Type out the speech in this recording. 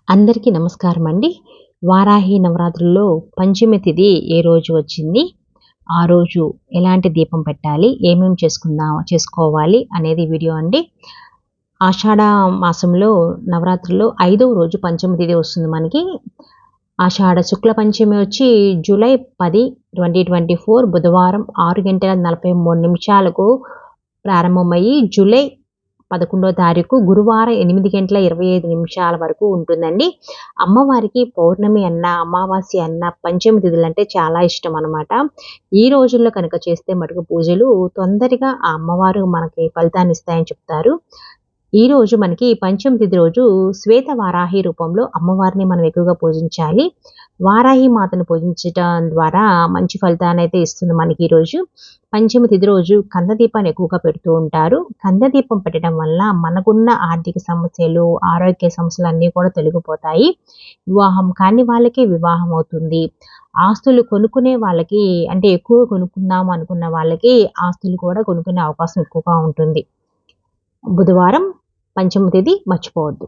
అందరికీ నమస్కారం అండి. వారాహి నవరాత్రుల్లో పంచమి తిథి ఏ రోజు వచ్చింది? ఆ రోజు ఎలాంటి దీపం పెట్టాలి? ఏమేం చేసుకోవాలి అనేది వీడియో అండి. ఆషాఢ మాసంలో నవరాత్రుల్లో 5వ రోజు పంచమి తిథి వస్తుంది మనకి. ఆషాఢ శుక్ల పంచమి వచ్చి జూలై 10, 2024 బుధవారం 6:43 ప్రారంభమయ్యి జూలై 11వ తారీఖు గురువారం 8:25 వరకు ఉంటుందండి. అమ్మవారికి పౌర్ణమి అన్న, అమావాస్య అన్న, పంచమి తిథులంటే చాలా ఇష్టం అనమాట. ఈ రోజుల్లో కనుక చేస్తే మటుకు పూజలు తొందరగా ఆ అమ్మవారు మనకి ఫలితాన్ని ఇస్తాయని చెప్తారు. ఈరోజు మనకి పంచమి తిథి రోజు శ్వేత వారాహి రూపంలో అమ్మవారిని మనం ఎక్కువగా పూజించాలి. వారాహి మాతను పూజించటం ద్వారా మంచి ఫలితాన్నయితే ఇస్తుంది మనకి ఈరోజు. పంచమి తిథి రోజు కందదీపాన్ని ఎక్కువగా పెడుతూ ఉంటారు. కందదీపం పెట్టడం వల్ల మనకున్న ఆర్థిక సమస్యలు, ఆరోగ్య సమస్యలు అన్నీ కూడా తొలగిపోతాయి. వివాహం కాని వాళ్ళకి వివాహం అవుతుంది. ఆస్తులు కొనుక్కునే వాళ్ళకి అంటే ఎక్కువ కొనుక్కుందాం అనుకున్న వాళ్ళకి ఆస్తులు కూడా కొనుక్కునే అవకాశం ఎక్కువగా ఉంటుంది. బుధవారం పంచమి తేదీ మర్చిపోవద్దు.